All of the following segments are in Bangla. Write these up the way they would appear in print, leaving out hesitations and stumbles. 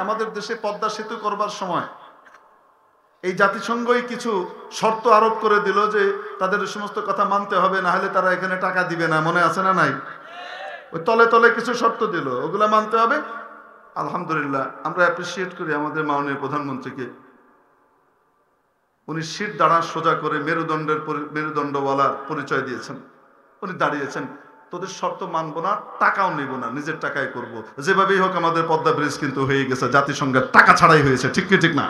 আমাদের দেশে পদ্মা সেতু করবার সময় এই জাতিসংঘই কিছু শর্ত আরোপ করে দিল যে তাদের এই সমস্ত কথা মানতে হবে, না হলে তারা এখানে টাকা দিবে না। মনে আছে না নাই? ওই তলে তলে কিছু শর্ত দিল, ওগুলা মানতে হবে। আলহামদুলিল্লাহ, আমরা অ্যাপ্রিসিয়েট করি আমাদের মাননীয় প্রধানমন্ত্রীকে। উনি শীত দাঁড়া সোজা করে মেরুদণ্ডওয়ালার পরিচয় দিয়েছেন। উনি দাঁড়িয়েছেন, তোদের শর্ত মানবো না, টাকাও নিব না, নিজের টাকায় করব। যেভাবেই হোক আমাদের পদ্মা ব্রিজ কিন্তু হয়ে গেছে, জাতিসংঘের টাকা ছাড়াই হয়েছে। ঠিক কি ঠিক না?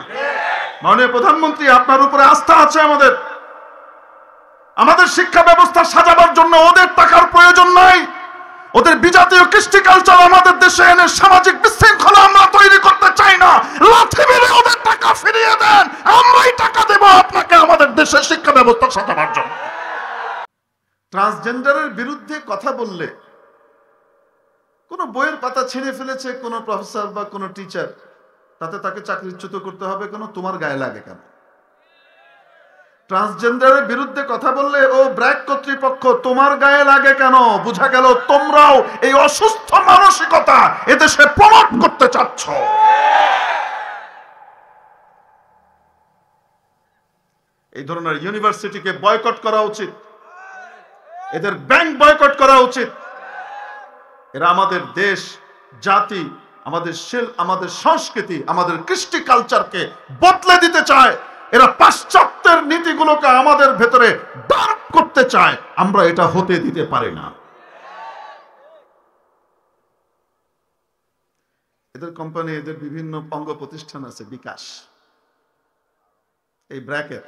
মাননীয় প্রধানমন্ত্রী, আপনার উপরে আস্থা আছে আমাদের। আমাদের শিক্ষা ব্যবস্থা সাজাবার জন্য ওদের টাকার প্রয়োজন নাই। ওদের বিজাতীয় কৃষ্টি কালচার আমাদের দেশে এনে সামাজিক বিশৃঙ্খলা আমরা তৈরি করতে চাই না। লাথি মেরে ওদের টাকা ফিরিয়ে দেন, আমরাই টাকা দেব আপনাকে আমাদের দেশের শিক্ষা ব্যবস্থা সাজাবার জন্য। ট্রান্সজেন্ডারের বিরুদ্ধে কথা বললে কোন বইয়ের পাতা ছিঁড়ে ফেলেছে কোন প্রফেসর বা কোন টিচার, তাতে তাকে চাকরিচ্যুত করতে হবে কেন? তোমার গায়ে লাগে কেন? ট্রান্সজেন্ডারের বিরুদ্ধে কথা বললে ও ব্র্যাক কর্তৃপক্ষ, তোমার গায়ে লাগে কেন? বোঝা গেল তোমরাও এই অসুস্থ মানসিকতা এদেশে প্রমোট করতে চাচ্ছ। এই ধরনের ইউনিভার্সিটিকে বয়কট করা উচিত, এদের ব্যাংক বয়কট করা উচিত। এরা আমাদের দেশ, জাতি, আমাদের সংস্কৃতি, আমাদের কৃষ্টি কালচারকে বদলে দিতে চায়। এরা পাশ্চাত্যের নীতিগুলোকে আমাদের ভেতরে ডার্ক করতে চায়। আমরা এটা হতে দিতে পারি না। এদের কোম্পানি, এদের বিভিন্ন অঙ্গ প্রতিষ্ঠান আছে, বিকাশ, এই ব্র্যাকের।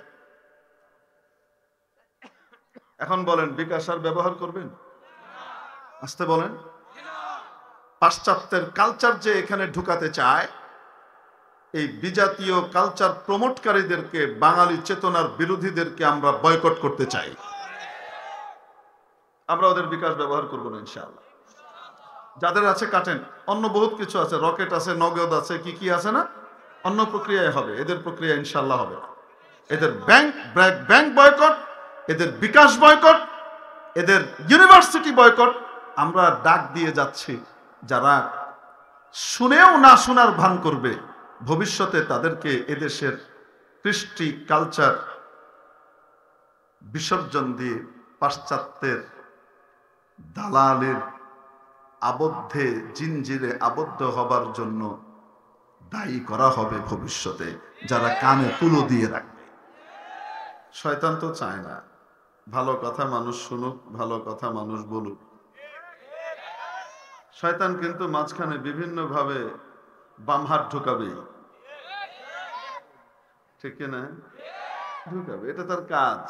এখন বলেন, বিকাশ আর ব্যবহার করবেন? আসতে বলেন। পাশ্চাত্যের কালচার যে এখানে ঢুকাতে চায়, এই বিজাতীয় কালচার প্রমোটকারীদেরকে, বাঙালি চেতনার বিরোধীদেরকে আমরা বয়কট করতে চাই। আমরা ওদের বিকাশ ব্যবহার করব না ইনশাআল্লাহ। যাদের আছে কাটেন, অন্য বহুত কিছু আছে, রকেট আছে, নগদ আছে, কি কি আছে না, অন্য প্রক্রিয়ায় হবে। এদের প্রক্রিয়া ইনশাআল্লাহ হবে না। এদের ব্যাংক বয়কট, এদের বিকাশ বয়কট, এদের ইউনিভার্সিটি বয়কট। আমরা ডাক দিয়ে যাচ্ছি, যারা শুনেও না শোনার ভান করবে, ভবিষ্যতে তাদেরকে এদেশের কৃষ্টি কালচার বিসর্জন দিয়ে পাশ্চাত্যের দালালের আবদ্ধে জিনজিরে আবদ্ধ হবার জন্য দায়ী করা হবে ভবিষ্যতে, যারা কানে তুলো দিয়ে রাখবে। শয়তান তো চায় না ভালো কথা মানুষ শুনুক, ভালো কথা মানুষ বলুক। শয়তান কিন্তু মাঝখানে বিভিন্ন ভাবে বাম হাত ঢুকাবে, ঠিক না? ঢুকাবে, এটা তার কাজ।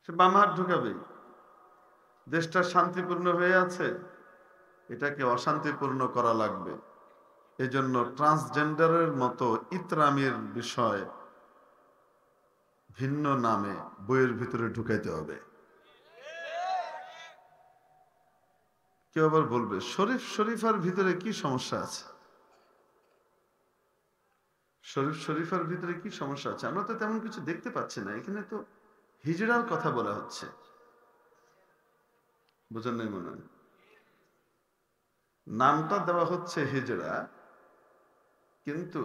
সে বাম হাত ঢুকাবে। দেশটা শান্তিপূর্ণ হয়ে আছে, এটাকে অশান্তিপূর্ণ করা লাগবে। এই জন্য ট্রান্সজেন্ডারের মতো ইতরামির বিষয় ভিন্ন নামে বইয়ের ভিতরে ঢুকাইতে হবে। কেউ আবার বলবে, শরীফার ভিতরে কি সমস্যা আছে? শরীফার ভিতরে কি সমস্যা আছে? আমরা তো তেমন কিছু দেখতে পাচ্ছি না। এখানে তো হিজড়ার কথা বলা হচ্ছে, বুঝেন নাই মনে হয়? নামটা দেওয়া হচ্ছে হিজড়া, কিন্তু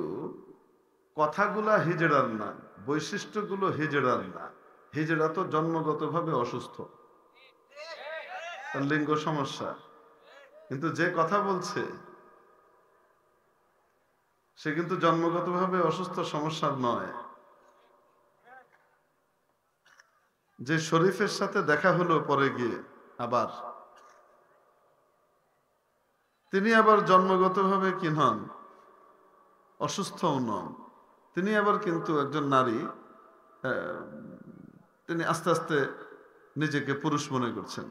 কথাগুলা হিজড়ার না, বৈশিষ্ট্যগুলো হিজড়ার না। হিজড়া তো জন্মগতভাবে অসুস্থ, তার লিঙ্গ সমস্যা। কিন্তু যে কথা বলছে সে কিন্তু জন্মগতভাবে অসুস্থ, সমস্যার নয়। যে শরীফের সাথে দেখা হলো পরে গিয়ে, আবার তিনি আবার জন্মগতভাবে কি নন, অসুস্থও নন। তিনি আবার কিন্তু একজন নারী। তিনি আস্তে আস্তে নিজেকে পুরুষ মনে করছেন।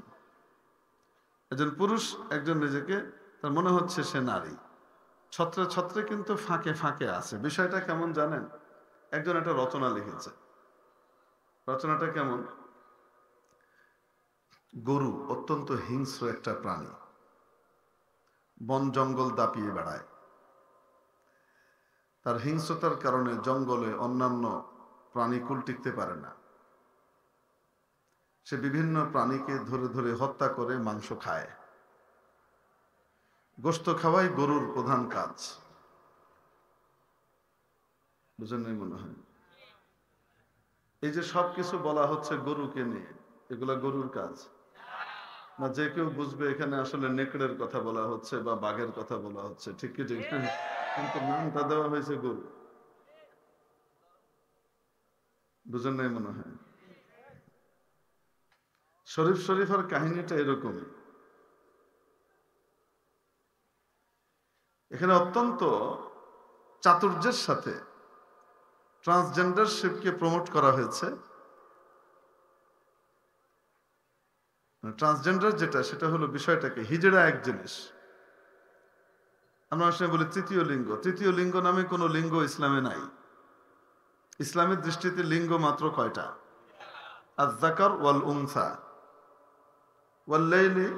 একজন পুরুষ, একজন নিজেকে তার মনে হচ্ছে সে নারী। ছত্রে ছত্রে কিন্তু ফাঁকে ফাঁকে আছে। বিষয়টা কেমন জানেন? একজন একটা রচনা লিখেছে। রচনাটা কেমন? গরু অত্যন্ত হিংস্র একটা প্রাণী, বন জঙ্গল দাপিয়ে বেড়ায়। তার হিংস্রতার কারণে জঙ্গলে অন্যান্য প্রাণী কুল টিকতে পারে না। সে বিভিন্ন প্রাণীকে ধরে ধরে হত্যা করে মাংস খায়। গোশত খাওয়াই গরুর প্রধান কাজ। বুঝেন নাই মনে হয়? এই যে সবকিছু বলা হচ্ছে গরুকে নিয়ে, এগুলা গরুর কাজ না? যে কেউ বুঝবে এখানে আসলে নেকড়ের কথা বলা হচ্ছে বা বাঘের কথা বলা হচ্ছে, ঠিক কি ঠিক না? কিন্তু নামটা দেওয়া হয়েছে গরু। বুঝেন নাই মনে হয়? শরীফ শরীফের কাহিনীটা এরকমই। এখানে অত্যন্ত চাতুর্যের সাথে ট্রান্সজেন্ডারশিপকে প্রমোট করা হয়েছে। ট্রান্সজেন্ডার যেটা, সেটা হলো বিষয়টাকে হিজড়া এক জিনিস। আমরা আসলে বলি তৃতীয় লিঙ্গ। তৃতীয় লিঙ্গ নামে কোনো লিঙ্গ ইসলামে নাই। ইসলামের দৃষ্টিতে লিঙ্গ মাত্র কয়টা? আয-যাকার ওয়াল উনসা, ওয়াল লাইলি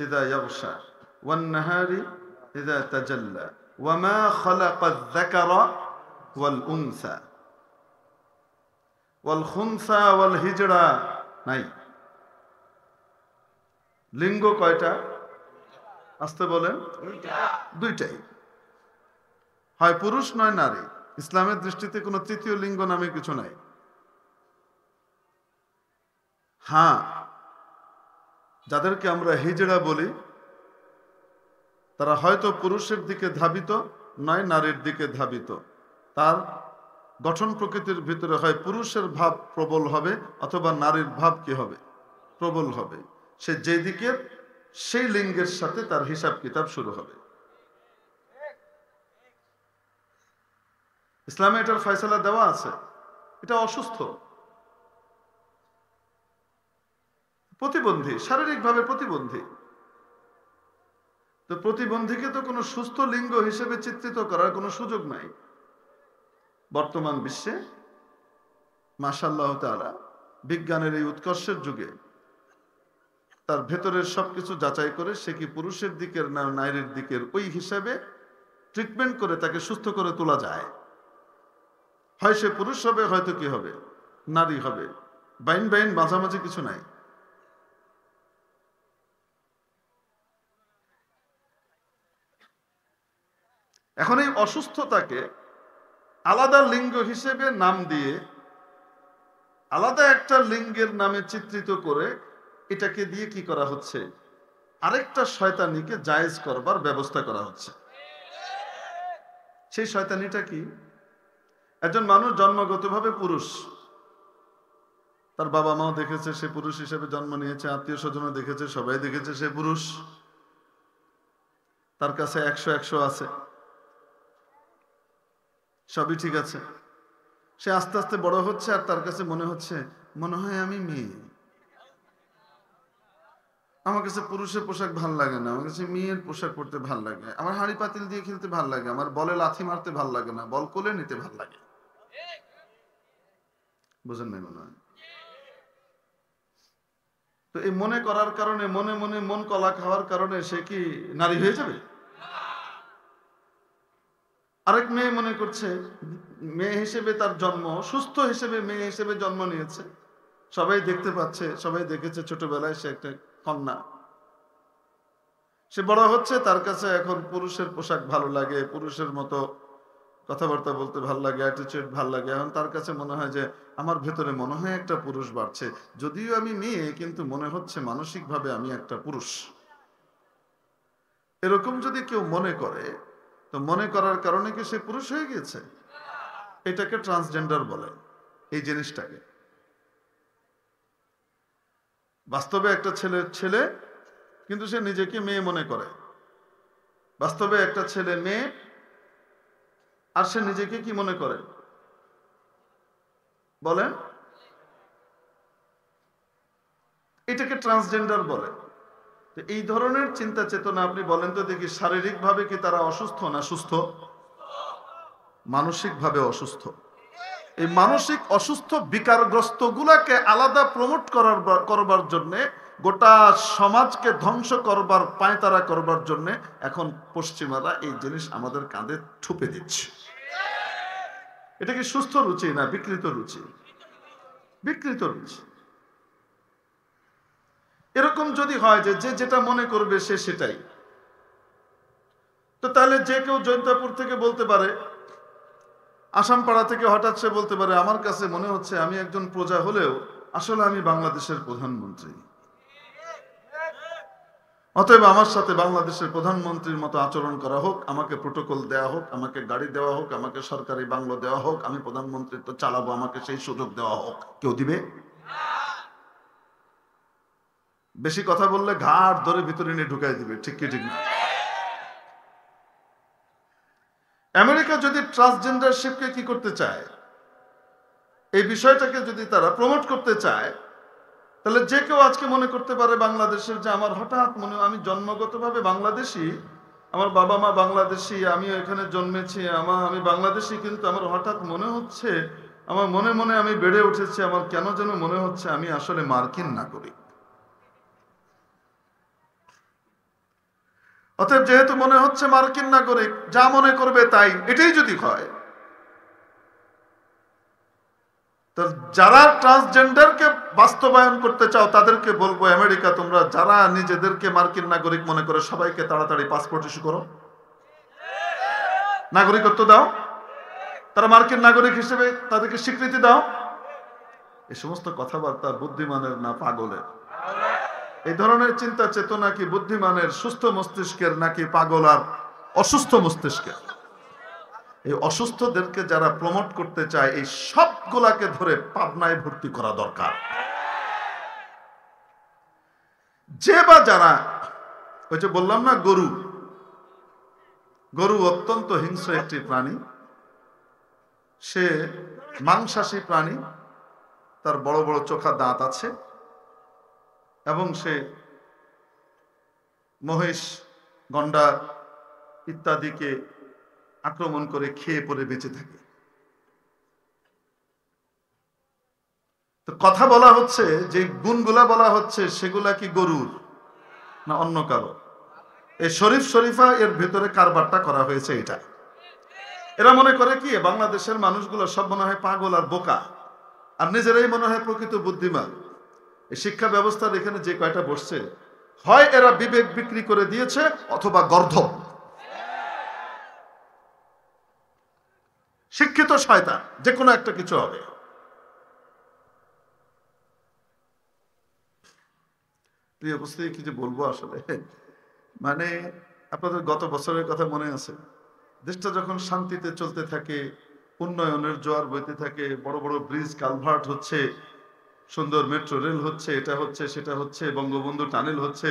ইযা ইয়াগশা, ওয়ান নাহারি ইযা তাজাল্লা, ওয়া মা খালাকা আয-যাকারা ওয়াল উনসা, ওয়াল খুনসা ওয়াল হিজড়া নাই। লিঙ্গ কয়টা? আসতে বলেন। দুইটাই, হয় পুরুষ নয় নারী। ইসলামের দৃষ্টিতে কোনো তৃতীয় লিঙ্গ নামে কিছু নাই। হ্যাঁ, যাদেরকে আমরা হিজড়া বলি, তারা হয়তো পুরুষের দিকে ধাবিত, নয় নারীর দিকে ধাবিত। তার গঠন প্রকৃতির ভিতরে হয় পুরুষের ভাব প্রবল হবে, অথবা নারীর ভাব কি হবে? প্রবল হবে। সে যে দিকে, সেই লিঙ্গের সাথে তার হিসাব কিতাব শুরু হবে। ইসলামে এটার ফয়সালা দেওয়া আছে। এটা অসুস্থ, প্রতিবন্ধী, শারীরিকভাবে প্রতিবন্ধী। তো প্রতিবন্ধীকে তো কোনো সুস্থ লিঙ্গ হিসেবে চিত্রিত করার কোনো সুযোগ নাই বর্তমান বিশ্বে। মাশাআল্লাহ তাআলা, বিজ্ঞানের এই উৎকর্ষের যুগে তার ভেতরের সবকিছু যাচাই করে সে কি পুরুষের দিকের না নারীর দিকের, ওই হিসাবে ট্রিটমেন্ট করে তাকে সুস্থ করে তোলা যায়। হয় সে পুরুষ হবে, হয়তো কি হবে? নারী হবে। বাইন বাইন মাঝামাঝি কিছু নাই। এখন এই অসুস্থতাকে আলাদা লিঙ্গ হিসেবে নাম দিয়ে, আলাদা একটা লিঙ্গের নামে চিত্রিত করে, এটাকে দিয়ে কি করা হচ্ছে? আরেকটা শয়তানিকে জায়েজ করবার ব্যবস্থা করা হচ্ছে। সেই শয়তানিটা কি? একজন মানুষ জন্মগতভাবে পুরুষ, তার বাবা মাও দেখেছে সে পুরুষ হিসেবে জন্ম নিয়েছে, আত্মীয় স্বজনও দেখেছে, সবাই দেখেছে সে পুরুষ, তার কাছে 100 আছে, সবই ঠিক আছে। সে আস্তে আস্তে বড় হচ্ছে, আর তার কাছে মনে হচ্ছে, মনে হয় আমি মেয়ে। আমার কাছে পুরুষের পোশাক ভাল লাগে না, আমার কাছে মেয়ের পোশাক পরতে ভাল লাগে, আমার হাঁড়ি পাতিল দিয়ে খেলতে ভাল লাগে, আমার বলে লাথি মারতে ভাল লাগে না, বল কোলে নিতে ভাল লাগে। বুঝেন নাই মনে হয়? তো এই মনে করার কারণে, মনে মনে মন কলা খাওয়ার কারণে সে কি নারী হয়ে যাবে? আরেক মেয়ে মনে করছে মেয়ে হিসেবে তার জন্ম, সুস্থ হিসেবে মেয়ে হিসেবে জন্ম নিয়েছে, সবাই দেখতে পাচ্ছে, সবাই দেখেছে ছোটবেলায় সে একটা কন্যা। সে বড় হচ্ছে, তার কাছে এখন পুরুষের পোশাক ভালো লাগে, পুরুষের মতো কথাবার্তা বলতে ভালো লাগে, অ্যাটিটিউড ভালো লাগে। এখন তার কাছে মনে হয় যে আমার ভেতরে মনে হয় একটা পুরুষ বাড়ছে, যদিও আমি মেয়ে, কিন্তু মনে হচ্ছে মানসিকভাবে আমি একটা পুরুষ। এরকম যদি কেউ মনে করে, তো মনে করার কারণে কি সে পুরুষ হয়ে গিয়েছে? এটাকে ট্রান্সজেন্ডার বলে, এই জিনিসটাকে। বাস্তবে একটা ছেলের ছেলে, কিন্তু সে নিজেকে মেয়ে মনে করে। বাস্তবে একটা ছেলে মেয়ে, আর সে নিজেকে কি মনে করে? বলেন। এটাকে ট্রান্সজেন্ডার বলে। তো এই ধরনের চিন্তা চেতনা, আপনি বলেন তো দেখি, শারীরিকভাবে কি তারা অসুস্থ না সুস্থ? মানসিকভাবে অসুস্থ। এই মানসিক অসুস্থ বিকারগ্রস্ত গুলাকে আলাদা প্রমোট করবার জন্য, গোটা সমাজকে ধ্বংস করবার, পায়তারা করবার জন্য এখন পশ্চিমারা এই জিনিস আমাদের কাঁধে ঠুপে দিচ্ছে। এটা কি সুস্থ রুচি না বিকৃত রুচি? বিকৃত রুচি। এরকম যদি হয় যে যে যেটা মনে করবে সে সেটাই, তো তাহলে যে কেউ জৈন্তাপুর থেকে বলতে পারে, আসামপাড়া থেকে হঠাৎ সে বলতে পারে, আমার কাছে মনে হচ্ছে আমি একজন প্রজা হলেও আসলে আমি বাংলাদেশের প্রধানমন্ত্রী, অতএব আমার সাথে বাংলাদেশের প্রধানমন্ত্রীর মতো আচরণ করা হোক, আমাকে প্রোটোকল দেওয়া হোক, আমাকে গাড়ি দেওয়া হোক, আমাকে সরকারি বাংলো দেওয়া হোক, আমি প্রধানমন্ত্রিত্ব চালাবো, আমাকে সেই সুযোগ দেওয়া হোক। কেউ দিবে? বেশি কথা বললে ঘাট ধরে ভিতরে নিয়ে ঢুকাই দিবে। ঠিক কি ঠিক না? আমেরিকা যদি ট্রান্সজেন্ডারশিপকে কি করতে চায়, এই বিষয়টাকে যদি তারা প্রমোট করতে চায়, তাহলে যে কেউ আজকে মনে করতে পারে বাংলাদেশের, যে আমার হঠাৎ মনে, আমি জন্মগতভাবে বাংলাদেশি, আমার বাবা মা বাংলাদেশি, আমিও এখানে জন্মেছি, আমি বাংলাদেশি, কিন্তু আমার হঠাৎ মনে হচ্ছে, আমার মনে মনে আমি বেড়ে উঠেছি, আমার কেন যেন মনে হচ্ছে আমি আসলে মার্কিন নাগরিক। অতএব যেহেতু মনে হচ্ছে মার্কিন নাগরিক, যা মনে করবে তাই, এটাই যদি হয়, তো যারা ট্রান্সজেন্ডারকে বাস্তবায়ন করতে চাও তাদেরকে বলবো, আমেরিকা তোমরা যারা নিজেদেরকে মার্কিন নাগরিক মনে করে সবাইকে তাড়াতাড়ি পাসপোর্ট ইস্যু করো, নাগরিকত্ব দাও, তারা মার্কিন নাগরিক হিসেবে তাদেরকে স্বীকৃতি দাও। এই সমস্ত কথাবার্তা বুদ্ধিমানের না পাগলের? এই ধরনের চিন্তা চেতনা কি বুদ্ধিমানের সুস্থ মস্তিষ্কের নাকি পাগল আর অসুস্থ মস্তিষ্কের? এই অসুস্থদেরকে যারা প্রমোট করতে চায়, এই সবগুলাকে ধরে পাবনায় ভর্তি করা দরকার। যে বা যারা, ওই যে বললাম না, গরু অত্যন্ত হিংস্র একটি প্রাণী, সে মাংসাশী প্রাণী, তার বড় বড় চোখা দাঁত আছে, এবং সে মহিষ, গন্ডার ইত্যাদিকে আক্রমণ করে খেয়ে পরে বেঁচে থাকে। তো কথা বলা হচ্ছে, যে গুণগুলা বলা হচ্ছে, সেগুলা কি গরুর না অন্য কারো? এই শরীফ শরীফা এর ভেতরে কারবারটা করা হয়েছে এটা। এরা মনে করে কি বাংলাদেশের মানুষগুলো সব মনে হয় পাগল আর বোকা, আর নিজেরাই মনে হয় প্রকৃত বুদ্ধিমান। এই শিক্ষা ব্যবস্থার এখানে যে কয়টা বসছে, হয় এরা বিবেক বিক্রি করে দিয়েছে, অথবা গর্ধব শিক্ষিত শয়তান, যে কোনো একটা কিছু হবে। প্রিয় উপস্থিতি, কি যে বলবো আসলে, মানে আপনাদের গত বছরের কথা মনে আছে? দেশটা যখন শান্তিতে চলতে থাকে, উন্নয়নের জোয়ার বইতে থাকে, বড় বড় ব্রিজ কালভার্ট হচ্ছে, সুন্দর মেট্রো রেল হচ্ছে, এটা হচ্ছে সেটা হচ্ছে, বঙ্গবন্ধু টানেল হচ্ছে,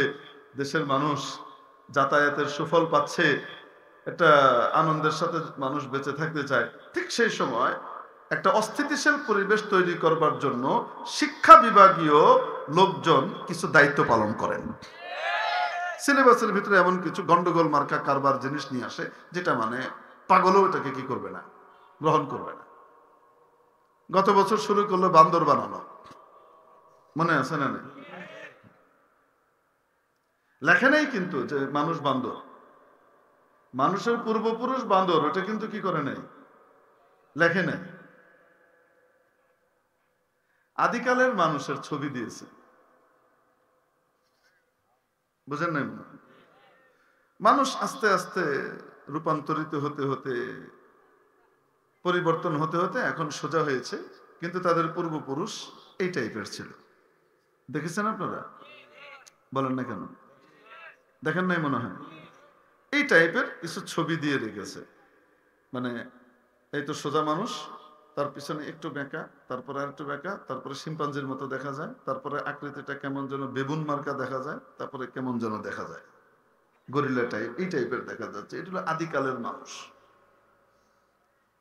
দেশের মানুষ যাতায়াতের সুফল পাচ্ছে, একটা আনন্দের সাথে মানুষ বেঁচে থাকতে চায়। ঠিক সেই সময় একটা অস্থিতিশীল পরিবেশ তৈরি করবার জন্য শিক্ষা বিভাগীয় লোকজন কিছু দায়িত্ব পালন করেন। সিলেবাসের ভিতরে এমন কিছু গন্ডগোল মার্কা কারবার জিনিস নিয়ে আসে, যেটা মানে পাগলও এটাকে কি করবে না, গ্রহণ করবে না। গত বছর শুরু করলো বান্দর বানানো, মনে আছে না? লেখে নেই কিন্তু যে মানুষ বান্দর, মানুষের পূর্বপুরুষ বান্দর, ওটা কিন্তু কি করে নাই, লেখে নাই। আদিকালের মানুষের ছবি দিয়েছে, বুঝেন নাই? মানুষ আস্তে আস্তে রূপান্তরিত হতে হতে, পরিবর্তন হতে হতে এখন সোজা হয়েছে, কিন্তু তাদের পূর্বপুরুষ এই টাইপের ছিল। দেখেছেন আপনারা? বলেন না কেন? দেখেন নাই মনে হয়? এই টাইপের কিছু ছবি দিয়ে রেখেছে, মানে এই তো সোজা মানুষ, তার পিছনে একটু বেঁকা, তারপরে আর একটু বেঁকা, তারপরে শিম্পাঞ্জির মতো দেখা যায়, তারপরে আকৃতিটা কেমন যেন বেবুন মার্কা দেখা যায়, তারপরে কেমন যেন দেখা যায়, গরিলা টাইপ, এই টাইপের দেখা যাচ্ছে। এটা হলো আদিকালের মানুষ,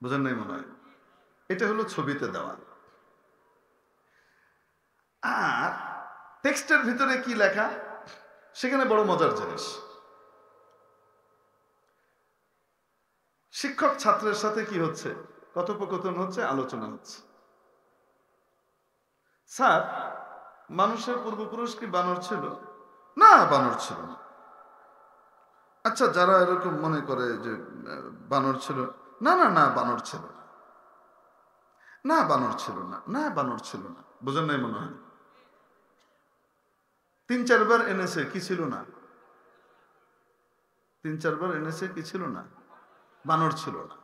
বুঝেন নাই মনে হয়? এটা হলো ছবিতে দেওয়া। আর টেক্সটের ভিতরে কি লেখা, সেখানে বড় মজার জিনিস। শিক্ষক ছাত্রের সাথে কি হচ্ছে, কথোপকথন হচ্ছে, আলোচনা হচ্ছে। স্যার, মানুষের পূর্বপুরুষ কি বানর ছিল? না, বানর ছিল না। আচ্ছা, যারা এরকম মনে করে যে বানর ছিল, না না না, বানর ছিল না, না বানর ছিল না, না বানর ছিল না। বুঝেন নাই মনে হয়? 3-4 বার এনেছে, কি ছিল না? 3-4 বার এনেছে, কি ছিল না? বানর ছিল না।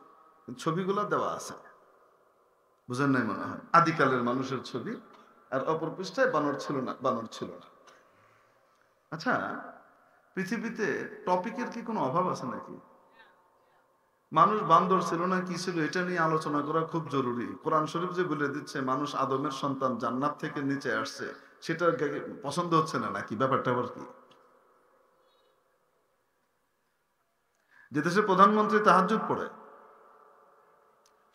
ছবিগুলো দেওয়া আছে, বুঝেন নাই মনে হয়, আদিকালের মানুষের ছবি, আর অপর পৃষ্ঠায় বানর ছিল না, বানর ছিল না। আচ্ছা, পৃথিবীতে টপিকের কি কোনো অভাব আছে নাকি? মানুষ বান্দর ছিল না কি ছিল এটা নিয়ে আলোচনা করা খুব জরুরি। কোরআন শরীফ যে বলে দিচ্ছে মানুষ আদমের সন্তান, জান্নাত থেকে নিচে আসছে, সেটা পছন্দ হচ্ছে না নাকি? ব্যাপারটা আবার কি? যে দেশের প্রধানমন্ত্রী তাহাজ্জুদ পড়ে,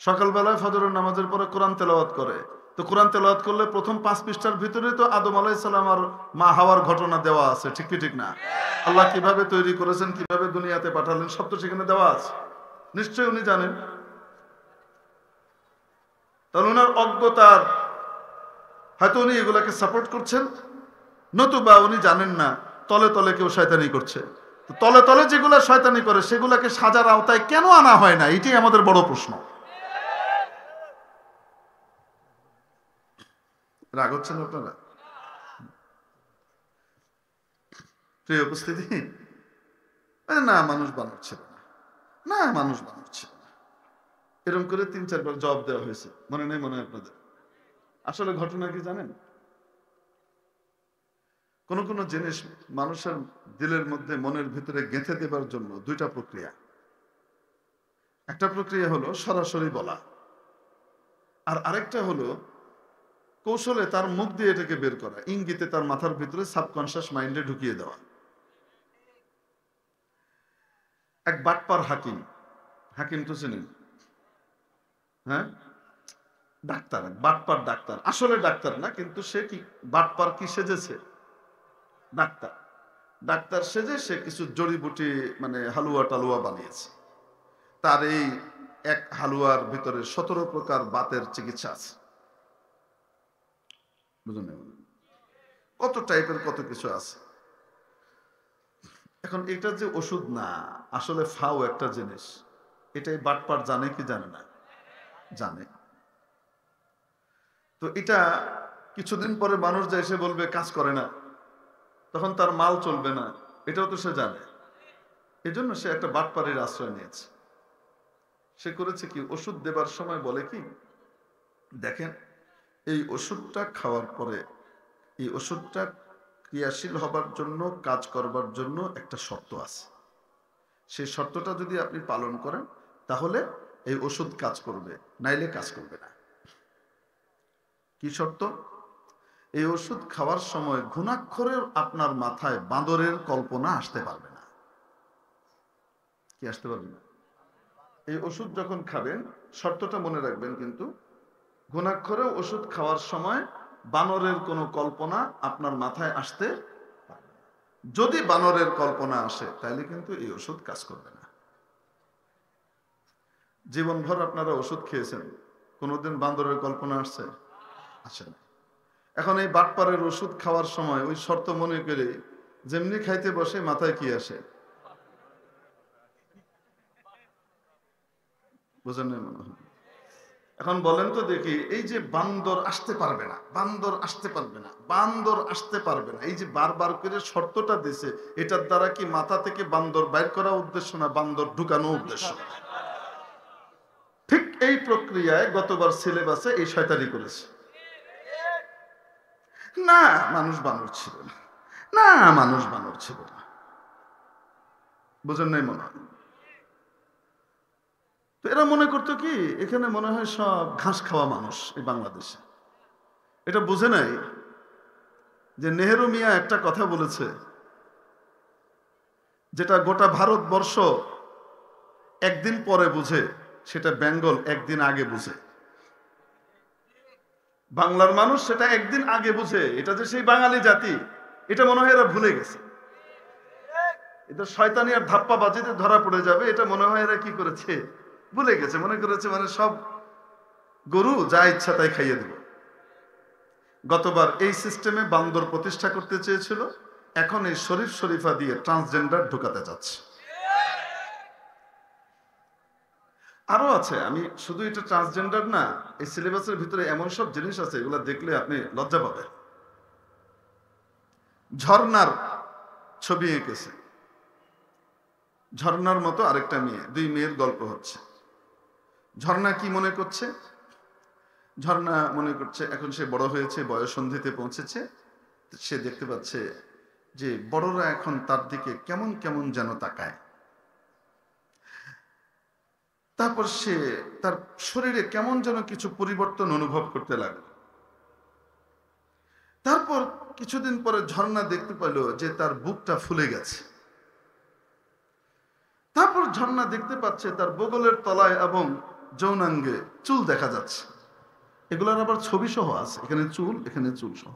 সকালবেলায় ফজরের নামাজের পরে কোরআন তেলাওয়াত করে, তো কোরআন তেলাওয়াত করলে প্রথম 5 পৃষ্ঠার ভিতরে তো আদম আলাইহিস সালাম আর মা হাওয়ার ঘটনা দেওয়া আছে, ঠিক কি ঠিক না? আল্লাহ কিভাবে তৈরি করেছেন, কিভাবে দুনিয়াতে পাঠালেন, সব তো সেখানে দেওয়া আছে, নিশ্চয়ই উনি জানেন। তাহলে ওনার অজ্ঞতার হয়তো উনি এগুলাকে সাপোর্ট করছেন, নতুবা উনি জানেন না তলে তলে কেউ শয়তানি করছে। তো তলে তলে যেগুলা শয়তানি করে সেগুলাকে সাজার আওতায় কেন আনা হয় না, এটাই আমাদের বড় প্রশ্ন। রাগ হচ্ছেন আপনারা? প্রিয় উপস্থিতি, না মানুষ বানর ছিল না, না মানুষ বানর ছিল না, এরকম করে 3-4 বার জবাব দেওয়া হয়েছে, মনে নেই মনে হয় আপনাদের? আসলে ঘটনা কি জানেন? কোন কোন জিনিস মানুষের দিলের মধ্যে, মনের ভিতরে গেঁথে দেবার জন্য 2টা প্রক্রিয়া। একটা প্রক্রিয়া হলো সরাসরি বলা, আর আরেকটা হলো কৌশলে তার মুখ দিয়ে এটাকে বের করা, ইঙ্গিতে তার মাথার ভিতরে সাবকনশিয়াস মাইন্ডে ঢুকিয়ে দেওয়া। এক বাটপার হাকিম, হাকিম তো চিনেন? হ্যাঁ, ডাক্তার, বাটপার ডাক্তার, আসলে ডাক্তার না, কিন্তু সে কি বাটপার কি সেজেছে? ডাক্তার। ডাক্তার সেজে সে কিছু জড়িবুটি মানে হালুয়া টালুয়া বানিয়েছে। তার এই এক হালুয়ার ভিতরে 17 প্রকার বাতের চিকিৎসা আছে, বুঝলেন? কত টাইপের কত কিছু আছে। এখন এটা যে ওষুধ না, আসলে ফাও একটা জিনিস, এটাই বাটপার জানে কি জানে না? জানে। তো এটা কিছুদিন পরে মানুষ যে এসে বলবে কাজ করে না, তখন তার মাল চলবে না, এটাও তো সে জানে। এজন্য সে একটা বাটপারের আশ্রয় নিয়েছে। সে করেছে কি, ওষুধ দেবার সময় বলে কি, দেখেন এই ওষুধটা খাওয়ার পরে এই ওষুধটা ক্রিয়াশীল হবার জন্য, কাজ করবার জন্য একটা শর্ত আছে। সেই শর্তটা যদি আপনি পালন করেন তাহলে এই ওষুধ কাজ করবে, নাইলে কাজ করবে না। কি শর্ত? এই ওষুধ খাওয়ার সময় ঘুণাক্ষরেও আপনার মাথায় বাঁদরের কল্পনা আসতে পারবে না। কি আসতে পারবে না? এই ওষুধ যখন খাবেন, শর্তটা মনে রাখবেন কিন্তু, ঘুণাক্ষরেও ওষুধ খাওয়ার সময় বানরের কোনো কল্পনা আপনার মাথায় আসতে পারবে না। যদি বানরের কল্পনা আসে তাহলে কিন্তু এই ওষুধ কাজ করবে না। জীবনভর আপনারা ওষুধ খেয়েছেন, কোনোদিন বান্দরের কল্পনা আসছে? আসে না। এখন এই বাটপারের ওষুধ খাওয়ার সময় ওই শর্ত মনে করে যেমনি খাইতে বসে মাথায় কি আসে? বুঝেন না মনে হয়? এখন বলেন তো দেখি, এই যে বান্দর আসতে পারবে না, বান্দর আসতে পারবে না, বান্দর আসতে পারবে না, এই যে বারবার করে শর্তটা দিছে, এটার দ্বারা কি মাথা থেকে বান্দর বাইর করা উদ্দেশ্য না বান্দর ঢুকানো উদ্দেশ্য? ঠিক এই প্রক্রিয়ায় গতবার সিলেবাসে এই শয়তানি করেছে। না মানুষ বানর ছিল না, না মানুষ বানর ছিল না। বুঝেন নাই মনে হয়? তো এরা মনে করতো কি, এখানে মনে হয় সব ঘাস খাওয়া মানুষ এই বাংলাদেশে। এটা বুঝে নাই যে নেহেরু মিয়া একটা কথা বলেছে, যেটা গোটা ভারতবর্ষ একদিন পরে বুঝে, সেটা বেঙ্গল একদিন আগে বুঝে। বাংলার মানুষ সেটা একদিন আগে বুঝে, এটা যে সেই বাঙালি জাতি, এটা মনে হয় এরা ভুলে গেছে। এটা শয়তানি আর ধাপ্পাবাজিতে ধরা পড়ে যাবে, এটা মনে হয় এরা কি করেছে, ভুলে গেছে। মনে করেছে মানে সব গরু যা ইচ্ছা তাই খাইয়ে দেব। গতবার এই সিস্টেমে বান্দর প্রতিষ্ঠা করতে চেয়েছিল, এখন এই শরীফ শরীফা দিয়ে ট্রান্সজেন্ডার ঢুকাতে যাচ্ছে। আরো আছে, আমি শুধু এটা ট্রান্সজেন্ডার না, এই সিলেবাসের ভিতরে এমন সব জিনিস আছে এগুলো দেখলে আপনি লজ্জা পাবেন। ঝর্ণার ছবি এঁকেছে, ঝর্ণার মতো আরেকটা মেয়ে, দুই মেয়ের গল্প হচ্ছে। ঝর্ণা কি মনে করছে? ঝর্ণা মনে করছে এখন সে বড় হয়েছে, বয়ঃসন্ধিতে পৌঁছেছে। সে দেখতে পাচ্ছে যে বড়রা এখন তার দিকে কেমন কেমন যেন তাকায়। তারপর সে তার শরীরে কেমন যেন কিছু পরিবর্তন অনুভব করতে লাগলো। তারপর কিছুদিন পরে ঝর্ণা দেখতে পেল যে তার বুকটা ফুলে গেছে। তারপর ঝর্ণা দেখতে পাচ্ছে তার বগলের তলায় এবং যৌনাঙ্গে চুল দেখা যাচ্ছে। এগুলোর আবার ছবি সহ আছে, এখানে চুল, এখানে চুল সহ।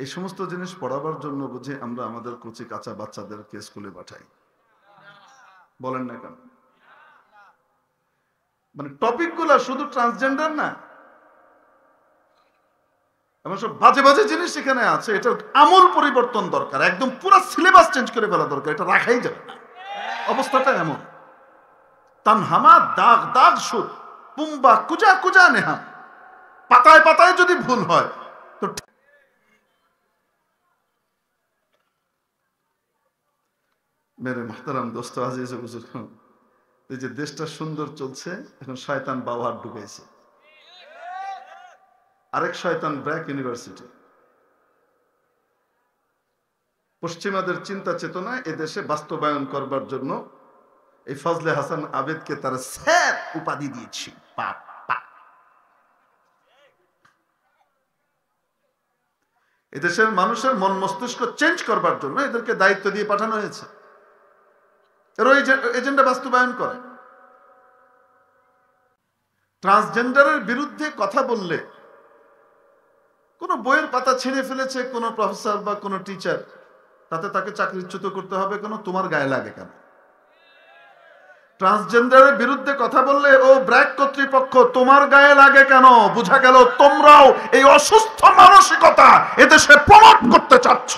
এই সমস্ত জিনিস পড়াবার জন্য বুঝে আমরা আমাদের কচি কাঁচা বাচ্চাদেরকে স্কুলে পাঠাই? বলেন না কেন? মানে টপিক গুলা শুধু ট্রান্সজেন্ডার না, এমন সব বাজে বাজে জিনিস এখানে আছে। এটা আমূল পরিবর্তন দরকার, একদম পুরো সিলেবাস চেঞ্জ করে ফেলা দরকার। এটা রাখাই যাবে না, অবস্থাটা এমন। তানহামা দাগ দাগ সুর পুম্বা কুজা কুজা নেহা, পাতায় পাতায় যদি ভুল হয় তো। মেরে মুহতারাম দোস্ত আজিজ বুজুর্গ, এই যে দেশটা সুন্দর চলছে, এখন শয়তান বাওয়ার ঢুকাইছে। আরেক শয়তান ব্র্যাক ইউনিভার্সিটি। পশ্চিমাদের চিন্তা চেতনা এদেশে বাস্তবায়ন করবার জন্য এই ফজলে হাসান আবেদকে তারা স্যার উপাধি দিয়েছে। এদেশের মানুষের মন মস্তিষ্ক চেঞ্জ করবার জন্য এদেরকে দায়িত্ব দিয়ে পাঠানো হয়েছে। এরা এজেন্ডা বাস্তবায়ন করে। ট্রান্সজেন্ডারের বিরুদ্ধে কথা বললে কোন বইয়ের পাতা ছিঁড়ে ফেলেছে কোন প্রফেসর বা কোন টিচার, তাতে তাকে চাকরিচ্যুত করতে হবে কেন? তোমার গায়ে লাগে কেন? ট্রান্সজেন্ডারের বিরুদ্ধে কথা বললে ও ব্র্যাক কর্তৃপক্ষ, তোমার গায়ে লাগে কেন? বোঝা গেল তোমরাও এই অসুস্থ মানসিকতা এদেশে প্রমোট করতে চাচ্ছ।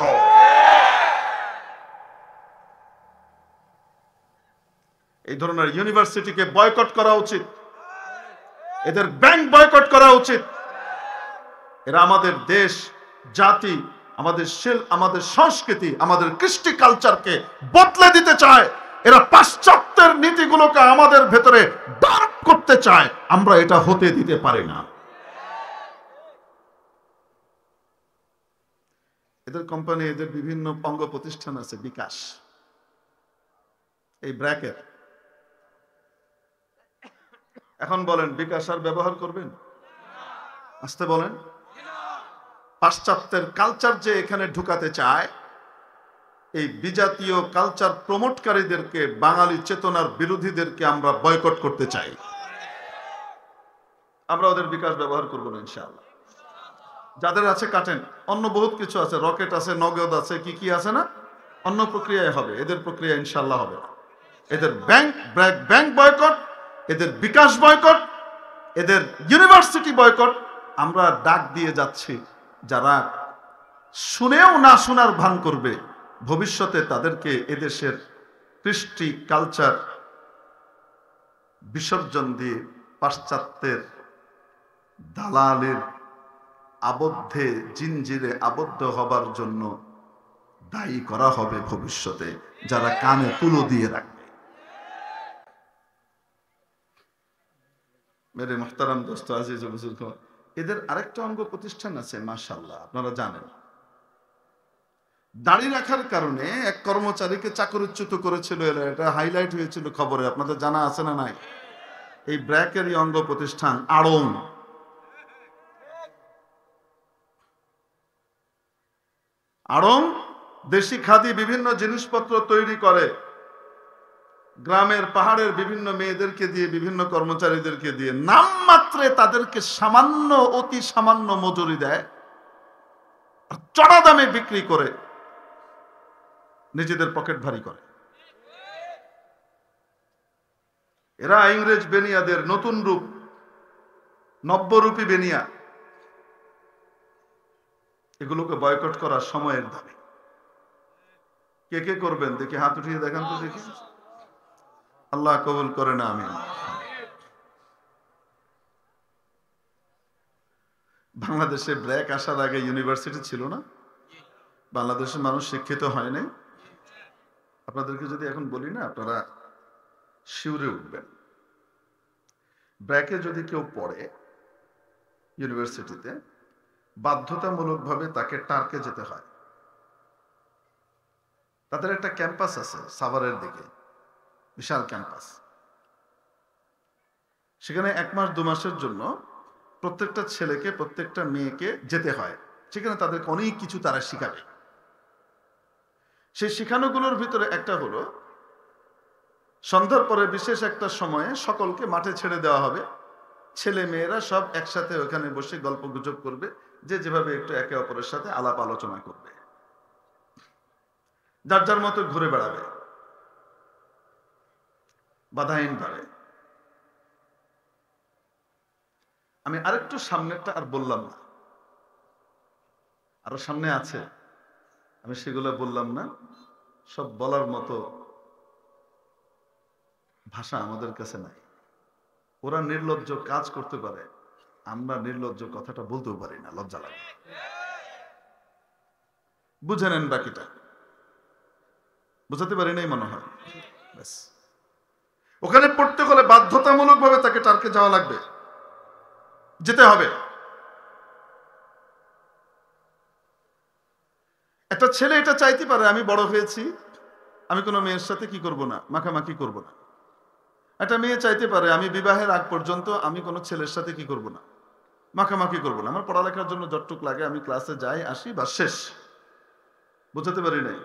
এই ধরনের ইউনিভার্সিটিকে বয়কট করা উচিত, এদের ব্যাংক বয়কট করা উচিত। এরা আমাদের দেশ, জাতি, আমাদের সংস্কৃতি, আমাদের কৃষ্টি কালচারকে বদলে দিতে চায়। এরা পাশ্চাত্যের নীতিগুলোকে আমাদের ভেতরে ডার্ক করতে চায়। আমরা এটা হতে দিতে পারি না। এদের কোম্পানি, এদের বিভিন্ন অঙ্গ প্রতিষ্ঠান আছে, বিকাশ, এই ব্র্যাকের। এখন বলেন বিকাশ আর ব্যবহার করবেন? আসতে বলেন। পাশ্চাত্যের কালচার যে এখানে ঢুকাতে চায়, এই বিজাতীয় কালচার প্রমোটকারীদেরকে, বাঙালি চেতনার বিরোধীদেরকে আমরা বয়কট করতে চাই। আমরা ওদের বিকাশ ব্যবহার করবো না ইনশাআল্লাহ। যাদের আছে কাটেন, অন্য বহুত কিছু আছে, রকেট আছে, নগদ আছে, কি কি আছে না, অন্য প্রক্রিয়ায় হবে। এদের প্রক্রিয়া ইনশাআল্লাহ হবে না। এদের ব্যাংক বয়কট, এদের বিকাশ বয়কট, এদের ইউনিভার্সিটি বয়কট। আমরা ডাক দিয়ে যাচ্ছি, যারা শুনেও না শোনার ভান করবে, ভবিষ্যতে তাদেরকে এদেশের কৃষ্টি কালচার বিসর্জন দিয়ে পাশ্চাত্যের দালালের আবদ্ধে জিনজিরে আবদ্ধ হবার জন্য দায়ী করা হবে ভবিষ্যতে, যারা কানে তুলো দিয়ে রাখবে। মেরে মুহতারাম দোস্ত আজিজ বুজুর্গ, এদের আরেকটা অঙ্গ প্রতিষ্ঠান আছে, মাশাআল্লাহ, আপনারা জানেন। দাড়ি রাখার কারণে এক কর্মচারীকে চাকরিচ্যুত করেছিল, এটা হাইলাইট হয়েছিল খবরে, আপনাদের জানা আছে না নাই? এই ব্র্যাকেরই অঙ্গ প্রতিষ্ঠান আড়ং। আড়ং দেশি খাদি বিভিন্ন জিনিসপত্র তৈরি করে, গ্রামের পাহাড়ের বিভিন্ন মেয়েদেরকে দিয়ে, বিভিন্ন কর্মচারীদেরকে দিয়ে নামমাত্রে তাদেরকে সামান্য, অতি সামান্য মজুরি দেয়, চড়া দামে বিক্রি করে নিজেদের পকেট ভারী করে। এরা ইংরেজ বেনিয়াদের নতুন রূপ, নব্যরূপী বেনিয়া। এগুলোকে বয়কট করার সময়ের দাবি। কে কে করবেন দেখি, হাত উঠিয়ে দেখান তো দেখি। আল্লাহ কবুল করে না। আমিন। বাংলাদেশে ব্র্যাক আসার আগে ইউনিভার্সিটি ছিল না? বাংলাদেশের মানুষ শিক্ষিত হয় নাই। আপনাদেরকে যদি এখন বলি না, আপনারা শিউরে উঠবেন। ব্র্যাকে যদি কেউ পড়ে ইউনিভার্সিটিতে, বাধ্যতামূলকভাবে তাকে টার্কে যেতে হয়। তাদের একটা ক্যাম্পাস আছে সাভারের দিকে, বিশাল ক্যাম্পাস। সেখানে 1 মাস 2 মাসের জন্য প্রত্যেকটা ছেলেকে প্রত্যেকটা মেয়েকে যেতে হয়। সেখানে তাদেরকে অনেক কিছু তারা শিখাবে। সেই শিখানোগুলোর ভিতরে একটা হলো, সন্ধ্যার পরে বিশেষ একটা সময়ে সকলকে মাঠে ছেড়ে দেওয়া হবে। ছেলে মেয়েরা সব একসাথে ওখানে বসে গল্প গুজব করবে, যে যেভাবে একটু একে অপরের সাথে আলাপ আলোচনা করবে, যার যার মতো ঘুরে বেড়াবে বাধাহীনভাবে। আমি আরেকটু সামনেরটা আর বললাম না, আরো সামনে আছে, আমি সেগুলো বললাম না। সব বলার মতো ভাষা আমাদের কাছে নাই। ওরা নির্লজ্জ কাজ করতে পারে, আমরা নির্লজ্জ কথাটা বলতেও পারি না, লজ্জা লাগে। বুঝে নেন বাকিটা। বুঝাতে পারি নাই মনে হয়। ব্যাস, ওখানে পড়তে হলে বাধ্যতামূলকভাবে তাকে টার্কে যাওয়া লাগবে, যেতে হবে। একটা ছেলে এটা চাইতে পারে, আমি বড় হয়েছি, আমি কোনো মেয়ের সাথে কি করব না, মাখামাখি করব না। একটা মেয়ে চাইতে পারে, আমি বিবাহের আগ পর্যন্ত আমি কোনো ছেলের সাথে কি করব না, মাখামাখি করব না। আমার পড়ালেখার জন্য যতটুক লাগে আমি ক্লাসে যাই আসি, বা শেষ। বোঝাতে পারি নাই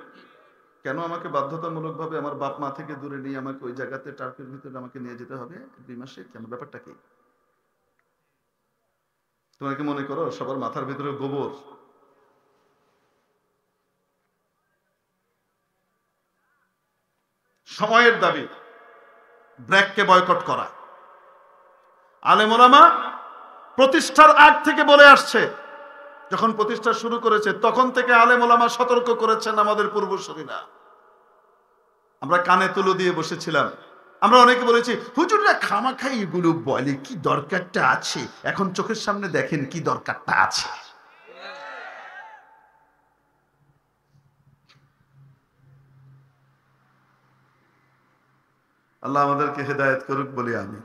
কেন আমাকে বাধ্যতামূলকভাবে আমার বাপ মা থেকে দূরে নিয়ে আমাকে ওই জায়গাতে টার্কের ভিতরে আমাকে নিয়ে যেতে হবে 2 মাসে? কেন, ব্যাপারটা কি? তোমরা কি মনে করো সবার মাথার ভিতরে গোবর? সময়ের দাবি ব্র্যাককে বয়কট করা। আলেম ওলামা প্রতিষ্ঠার আগ থেকে বলে আসছে, যখন প্রতিষ্ঠা শুরু করেছে তখন থেকে আলেম ওলামা সতর্ক করেছেন আমাদের পূর্বসূরীরা। আমরা কানে তুলো দিয়ে বসেছিলাম। আমরা অনেকে বলেছি, হুজুররা খামাখাই এগুলো বলে, কি দরকারটা আছে? এখন চোখের সামনে দেখেন কি দরকারটা আছে। আল্লাহ আমাদেরকে হেদায়েত করুক বলি আমি।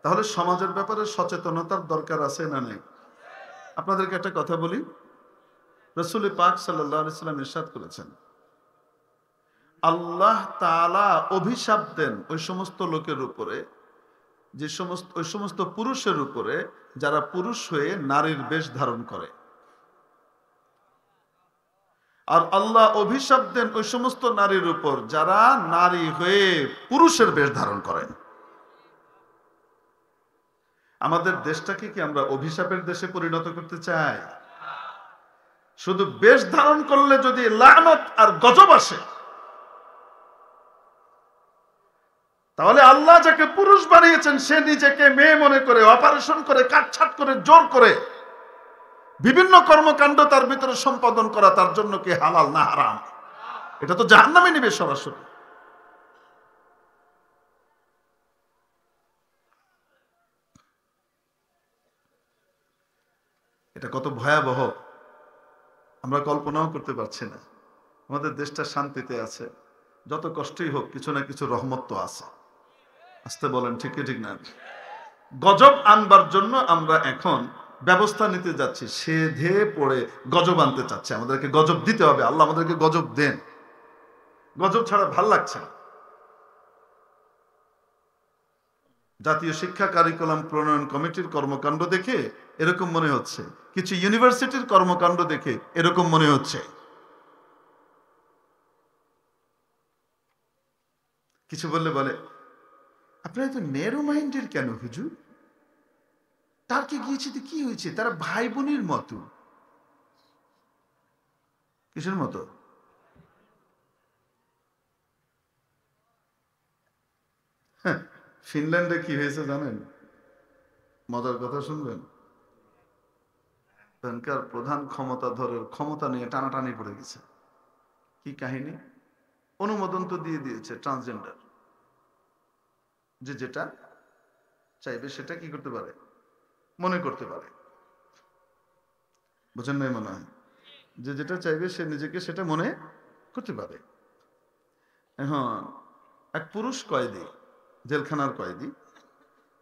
তাহলে সমাজের ব্যাপারে সচেতনতার দরকার আছে না নেই? আপনাদেরকে একটা কথা বলি, রাসূল পাক সাল্লাল্লাহু আলাইহি সাল্লাম ইরশাদ করেছেন, আল্লাহ তাআলা অভিশাপ দেন ওই সমস্ত লোকের উপরে, ওই সমস্ত পুরুষের উপরে যারা পুরুষ হয়ে নারীর বেশ ধারণ করে। আর আল্লাহ অভিশাপ দেন ওই সমস্ত নারীর উপর যারা নারী হয়ে পুরুষের বেশ ধারণ করে। আমাদের দেশটাকে কি আমরা অভিশাপের দেশে পরিণত করতে চাই? শুধু বেশ ধারণ করলে যদি লানত আর গজব আসে, তাহলে আল্লাহ যাকে পুরুষ বানিয়েছেন সে নিজেকে মেয়ে মনে করে, অপারেশন করে, কাটছাট করে, জোর করে বিভিন্ন কর্মকাণ্ড তার ভিতরে সম্পাদন করা তার জন্য কি হালাল না হারাম? এটা তো জাহান্নামে নিবে সরাসরি। এটা কত ভয়াবহ আমরা কল্পনাও করতে পারছি না। আমাদের দেশটা শান্তিতে আছে, যত কষ্টই হোক কিছু না কিছু রহমত তো আছে। আসতে বলেন, ঠিক কি ঠিক না? গজব আনবার জন্য আমরা এখন ব্যবস্থা নিতে যাচ্ছি, সেধে পড়ে গজব আনতে চাচ্ছে, আমাদেরকে গজব দিতে হবে। আল্লাহ আমাদেরকে গজব দেন, গজব ছাড়া ভাল লাগছে না। জাতীয় শিক্ষা কারিকুলাম প্রণয়ন কমিটির কর্মকাণ্ড দেখে এরকম মনে হচ্ছে, কিছু ইউনিভার্সিটির কর্মকাণ্ড দেখে এরকম মনে হচ্ছে। কিছু বললে বলে, আপনারা তো ন্যারো মাইন্ডের কেন হুজুর? টার্কে গিয়েছে তো কি হয়েছে, তারা ভাই বোনের মতো। কিসের মতো? হ্যাঁ, ফিনল্যান্ডে কি হয়েছে জানেন? মজার কথা শুনবেন। ওখানকার প্রধান ক্ষমতাধরের ক্ষমতা নিয়ে টানাটানি পড়ে গেছে। কি কাহিনী? অনুমোদন তো দিয়ে দিয়েছে ট্রান্সজেন্ডার, যে যেটা চাইবে সেটা কি করতে পারে, মনে করতে পারে। বুঝেন নাই মনে হয়? যে যেটা চাইবে সে নিজেকে সেটা মনে করতে পারে। এখন এক পুরুষ কয়েদি, জেলখানার কয়েদি,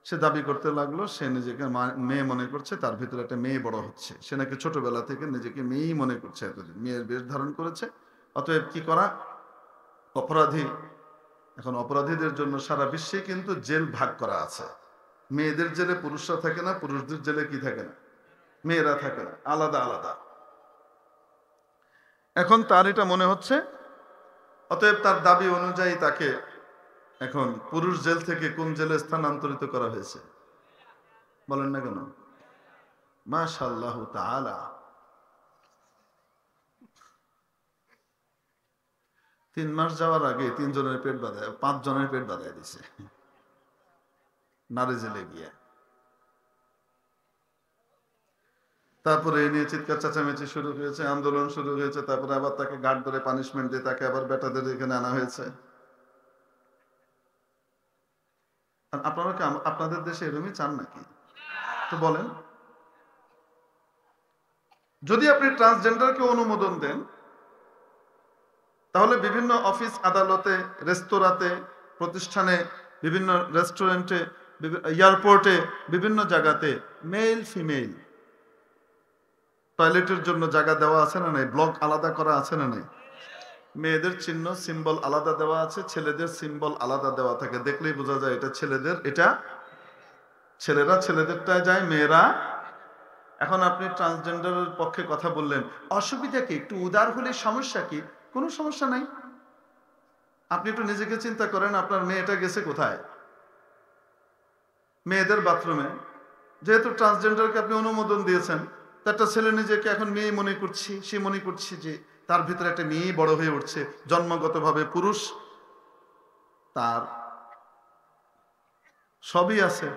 সে দাবি করতে লাগলো সে নিজেকে মেয়ে মনে করছে, তার ভিতরে একটা মেয়ে বড় হচ্ছে। সে নাকি ছোটবেলা থেকে নিজেকে মেয়েই মনে করছে, এতদিন মেয়ের বেশ ধারণ করেছে। অতএব কি করা, অপরাধী। এখন অপরাধীদের জন্য সারা বিশ্বে কিন্তু জেল ভাগ করা আছে। মেয়েদের জেলে পুরুষরা থাকে না, পুরুষদের জেলে কি থাকে না, মেয়েরা থাকে না, আলাদা আলাদা। এখন তার এটা মনে হচ্ছে, অতএব তার দাবি অনুযায়ী তাকে এখন পুরুষ জেল থেকে কোন জেলে স্থানান্তরিত করা হয়েছে, বলেন না কেন? মাশাআল্লাহু তাআলা। 3 মাস যাওয়ার আগে 3 জনের পেট বাঁধায়, 5 জনের পেট বাঁধায় দিছে নারী জেলে গিয়ে। তারপরে এই নিয়ে চিৎকার চেঁচামেচি শুরু হয়েছে, আন্দোলন শুরু হয়েছে। তারপরে আবার তাকে গার্ড ধরে পানিশমেন্ট দিয়ে তাকে আবার বেটাদের এখানে আনা হয়েছে। আপনারা কি আপনাদের দেশে এরকমই চান নাকি? তো বলেন, যদি আপনি ট্রান্সজেন্ডারকে অনুমোদন দেন, তাহলে বিভিন্ন অফিস আদালতে, রেস্তোরাঁতে, প্রতিষ্ঠানে, বিভিন্ন রেস্টুরেন্টে, এয়ারপোর্টে, বিভিন্ন জায়গাতে মেল ফিমেল টয়লেটের জন্য জায়গা দেওয়া আছে না নাই? ব্লক আলাদা করা আছে না নাই? মেয়েদের চিহ্ন সিম্বল আলাদা দেওয়া আছে, ছেলেদের সিম্বল আলাদা দেওয়া থাকে। দেখলেই বোঝা যায় এটা ছেলেদের, এটা ছেলেরা ছেলেদেরটায় যায়, মেয়েরা। এখন আপনি ট্রান্সজেন্ডারের পক্ষে কথা বললেন, অসুবিধা কি? একটু উদার হলে সমস্যা কি? কোনো সমস্যা নাই। আপনি একটু নিজেকে চিন্তা করেন, আপনার মেয়েটা গেছে কোথায়? মেয়েদের বাথরুমে। যেহেতু ট্রান্সজেন্ডারকে আপনি অনুমোদন দিয়েছেন, একটা ছেলে নিজেকে এখন মেয়ে মনে করছি, সে মনে করছে যে তার ভিতরে একটা মেয়ে বড় হয়ে উঠছে, জন্মগতভাবে পুরুষ, তার সবই আছে,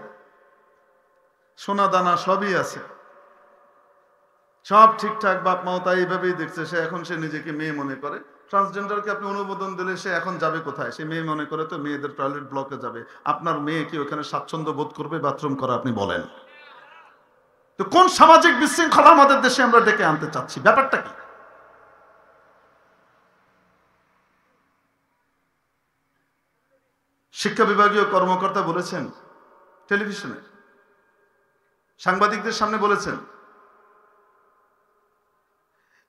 সোনা দানা সবই আছে, সব ঠিকঠাক, বাপ মাও তাই এইভাবেই দেখছে। সে এখন সে নিজেকে মেয়ে মনে করে। ট্রান্সজেন্ডারকে আপনি অনুমোদন দিলে সে এখন যাবে কোথায়? সে মেয়ে মনে করে তো মেয়েদের টয়লেট ব্লকে যাবে। আপনার মেয়ে কি ওখানে স্বাচ্ছন্দ্য বোধ করবে বাথরুম করা? আপনি বলেন তো, কোন সামাজিক বিশৃঙ্খলা আমাদের দেশে আমরা ডেকে আনতে চাচ্ছি? ব্যাপারটা কি? শিক্ষা বিভাগীয় কর্মকর্তা বলেছেন, টেলিভিশনে সাংবাদিকদের সামনে বলেছেন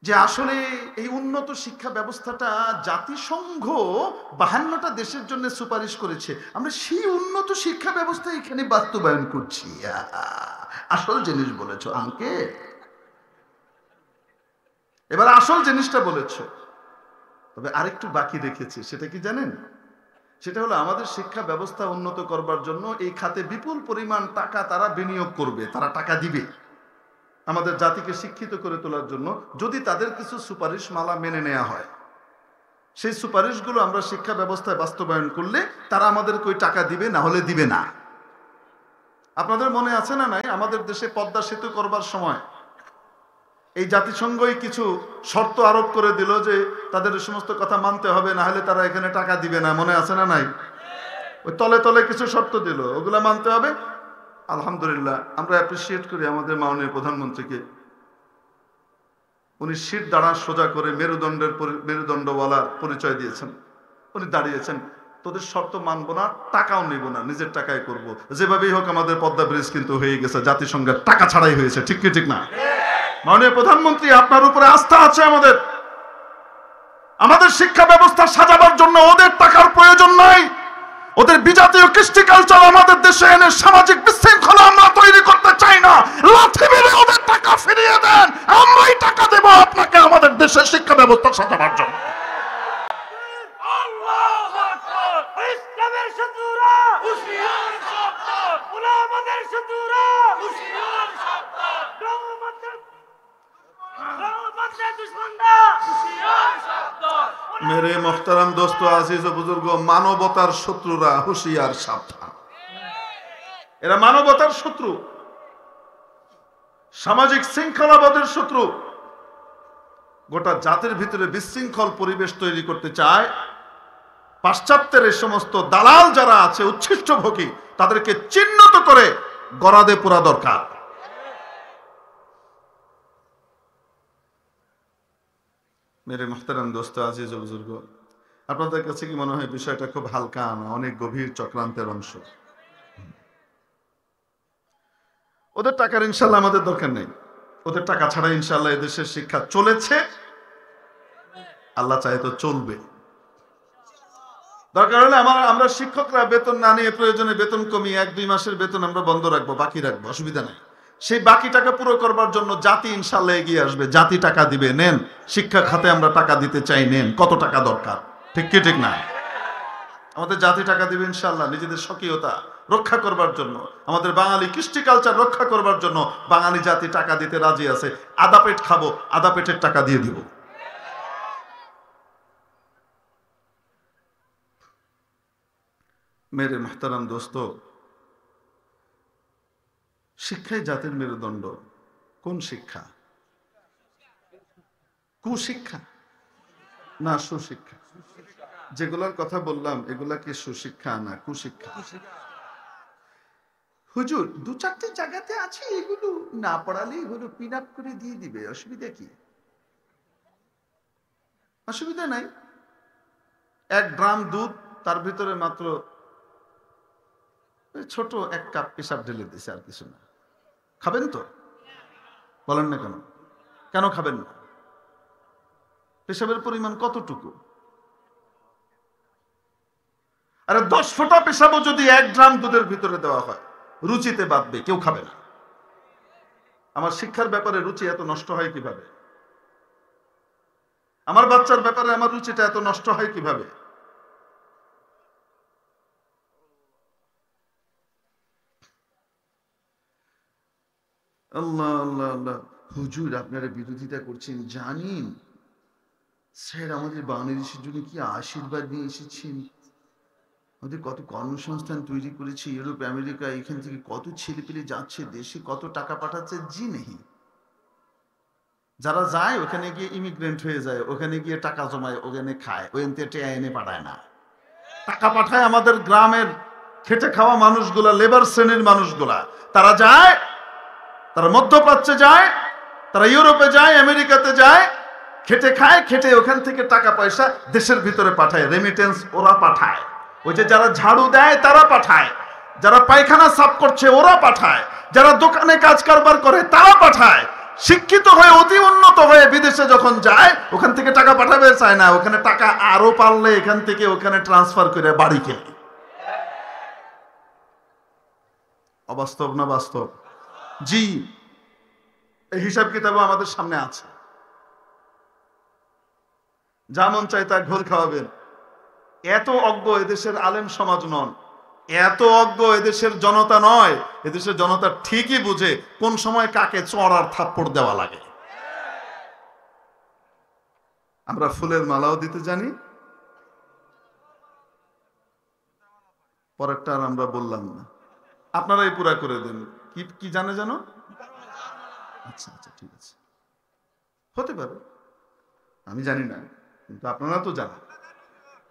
যে আসলে এই উন্নত শিক্ষা ব্যবস্থাটা জাতিসংঘ 52টা দেশের জন্য সুপারিশ করেছে, আমরা সেই উন্নত শিক্ষা ব্যবস্থা এখানে বাস্তবায়ন করছি। আসল জিনিস বলেছ আঙ্কে, এবার আসল জিনিসটা বলেছ। তবে আরেকটু বাকি রেখেছি, সেটা কি জানেন? সেটা হলো আমাদের শিক্ষা ব্যবস্থা উন্নত করবার জন্য এই খাতে বিপুল পরিমাণ টাকা তারা বিনিয়োগ করবে, তারা টাকা দিবে আমাদের জাতিকে শিক্ষিত করে তোলার জন্য, যদি তাদের কিছু সুপারিশ মালা মেনে নেওয়া হয়। সেই সুপারিশগুলো আমরা শিক্ষা ব্যবস্থায় বাস্তবায়ন করলে তারা আমাদেরকে ওই টাকা দিবে, না হলে দিবে না। আপনাদের মনে আছে না নাই, আমাদের দেশে পদ্মা সেতু করবার সময় এই জাতিসংঘই কিছু শর্ত আরোপ করে দিল যে তাদের এই সমস্ত কথা মানতে হবে, না হলে তারা এখানে টাকা দিবে না। মনে আছে না নাই? ওই তলে তলে কিছু শর্ত দিল, ওগুলা মানতে হবে। আলহামদুলিল্লাহ, আমরা অ্যাপ্রিসিয়েট করি আমাদের মাননীয় প্রধানমন্ত্রীকে। উনি শীত দাঁড়া সোজা করে মেরুদণ্ডওয়ালার পরিচয় দিয়েছেন। উনি দাঁড়িয়েছেন, তোদের শর্ত মানবো না, টাকাও নিব না, নিজের টাকায় করব। যেভাবেই হোক আমাদের পদ্মা ব্রিজ কিন্তু হয়ে গেছে, জাতিসংঘের টাকা ছাড়াই হয়েছে। ঠিক কি ঠিক না? মাননীয় প্রধানমন্ত্রী, আপনার উপরে আস্থা আছে আমাদের। আমাদের শিক্ষা ব্যবস্থা সাজাবার জন্য ওদের টাকার প্রয়োজন নাই। ওদের বিজাতীয় কৃষ্টি কালচার আমাদের দেশে এনে সামাজিক বিশৃঙ্খলা আমরা তৈরি করতে চাই না। লাথি মেরে ওদের টাকা ফিরিয়ে দেন, আমরাই টাকা দেব আপনাকে আমাদের দেশের শিক্ষা ব্যবস্থা সাজাবার জন্য। ইসলামের শত্রুরা হুঁশিয়ার সাবধান, উলামাদের শত্রুরা হুঁশিয়ার সাবধান, রহমতের দুশমনরা হুঁশিয়ার সাবধান। মেরে মোহতারাম দোস্ত, আজিজ ও বুজুর্গ, মানবতার শত্রুরা হুঁশিয়ার সাবধান। এরা মানবতার শত্রু, সামাজিক শৃঙ্খলাবোধের শত্রু। গোটা জাতির ভিতরে বিশৃঙ্খল পরিবেশ তৈরি করতে চায়। পাশ্চাত্যের এই সমস্ত দালাল যারা আছে, উচ্ছিষ্ট ভোগী, তাদেরকে চিহ্নিত করে গরাদে পোড়া দরকার। মেরে মুহতারাম দোস্ত, আজিজ ও বুজুর্গ, আপনাদের কাছে কি মনে হয় বিষয়টা খুব হালকা না অনেক গভীর চক্রান্তের অংশ? ওদের টাকার ইনশাল্লাহ আমাদের দরকার নেই। ওদের টাকা ছাড়া ইনশাল্লাহ এদেশের শিক্ষা চলেছে, আল্লাহ চাহে তো চলবে। দরকার হলে আমরা শিক্ষকরা বেতন না নিয়ে প্রয়োজনে বেতন কমিয়ে 1-2 মাসের বেতন আমরা বন্ধ রাখবো, বাকি রাখবো, অসুবিধা নেই। সেই বাকি টাকা পুরো করবার জন্য জাতি ইনশাল্লাহ এগিয়ে আসবে, জাতি টাকা দিবে। নেন, শিক্ষা খাতে আমরা টাকা দিতে চাই, নেন। কত টাকা দরকার? ঠিক কি ঠিক না? আমাদের জাতি টাকা দিবে ইনশাল্লাহ নিজেদের স্বকীয়তা রক্ষা করবার জন্য, আমাদের বাঙালি কৃষ্টি কালচার রক্ষা করবার জন্য বাঙালি জাতি টাকা দিতে রাজি আছে। আধা পেট খাবো, আধা পেটের টাকা দিয়ে দিব। মেরে মুহতারাম দোস্ত, শিক্ষাই জাতির মেরুদণ্ড। কোন শিক্ষা? কুশিক্ষা না সুশিক্ষা? যেগুলোর কথা বললাম এগুলা কি সুশিক্ষা না কুশিক্ষা? হুজুর 2-4টে জায়গাতে আছে, এগুলো না পড়ালে এগুলো পিন আপ করে দিয়ে দিবে, অসুবিধা কি? অসুবিধা নাই। 1 ড্রাম দুধ, তার ভিতরে মাত্র ছোট 1 কাপ পেশাব ঢেলে দিছে, আর কিছু না। খাবেন তো? বলেন না কেন? কেন খাবেন না? পেশাবের পরিমাণ কতটুকু? আরে 10 ফোঁটা পেশাবও যদি 1 ড্রাম দুধের ভিতরে দেওয়া হয়, রুচিতে বাঁধবে, কেউ খাবে না। আমার শিক্ষার ব্যাপারে রুচি এত নষ্ট হয় কিভাবে? আমার বাচ্চার ব্যাপারে আমার রুচিটা এত নষ্ট হয় কিভাবে? আল্লাহ আল্লাহ আল্লাহ। হুজুর আপনারা বিরোধিতা করছেন, জানেন স্যার আমাদের বাংলাদেশের জন্য কি আশীর্বাদ নিয়ে এসেছেন, আমাদের কত কর্মসংস্থান তৈরি করেছে, ইউরোপ আমেরিকা, এখান থেকে কত ছেলে পেলে যাচ্ছে, দেশে কত টাকা পাঠাচ্ছে। জি নেই, যারা যায় ওখানে গিয়ে ইমিগ্রেন্ট হয়ে যায়, ওখানে গিয়ে টাকা জমায়, ওখানে খায়, ওখান থেকে এনে পাঠায় না, টাকা পাঠায় আমাদের গ্রামের খেটে খাওয়া মানুষগুলা, লেবার শ্রেণীর মানুষগুলা। তারা যায়, তারা মধ্যপ্রাচ্যে যায়, তারা ইউরোপে যায়, আমেরিকাতে যায়, খেটে খায়, খেটে ওখান থেকে টাকা পয়সা দেশের ভিতরে পাঠায়, রেমিটেন্স ওরা পাঠায়। ওই যে যারা ঝাড়ু দেয় তারা পাঠায়, যারা পায়খানা সাফ করছে ওরা পাঠায়, যারা দোকানে কাজ কারবার করে তারা পাঠায়। শিক্ষিত হয়ে অতি উন্নত হয়ে বিদেশে যখন যায়, ওখান থেকে টাকা পাঠাবে চায় না, ওখানে টাকা আরো পারলে এখান থেকে ওখানে ট্রান্সফার করে বাড়ি কেনে। অবাস্তব না বাস্তব? জি, এই হিসাব কিতাবও আমাদের সামনে আছে। যা মন চায় তা ঘোল খাওয়াবেন। এত অজ্ঞ এদেশের আলেম সমাজ নন, এত অজ্ঞ এদেশের জনতা নয়। এদেশের জনতা ঠিকই বুঝে কোন সময় কাকে চড়ার থাপ্পড় দেওয়া লাগে। আমরা ফুলের মালাও দিতে জানি, পরেরটা আর আমরা বললাম না, আপনারাই পুরা করে দেন। কি কি জানে জানো? আচ্ছা আচ্ছা, ঠিক আছে, হতে পারে, আমি জানি না, কিন্তু আপনারা তো জানেন।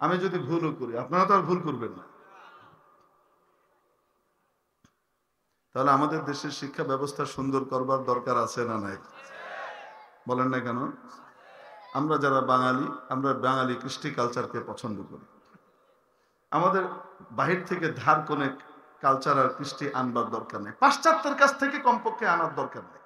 আমি যদি ভুলও করি, আপনারা তো আর ভুল করবেন না। তাহলে আমাদের দেশের শিক্ষা ব্যবস্থা সুন্দর করবার দরকার আছে না নাই? বলেন না কেন? আমরা যারা বাঙালি, আমরা বাঙালি কৃষ্টি কালচারকে পছন্দ করি। আমাদের বাহির থেকে ধার কোনে কালচার আর কৃষ্টি আনবার দরকার নেই, পাশ্চাত্যের কাছ থেকে কমপক্ষে আনার দরকার নেই।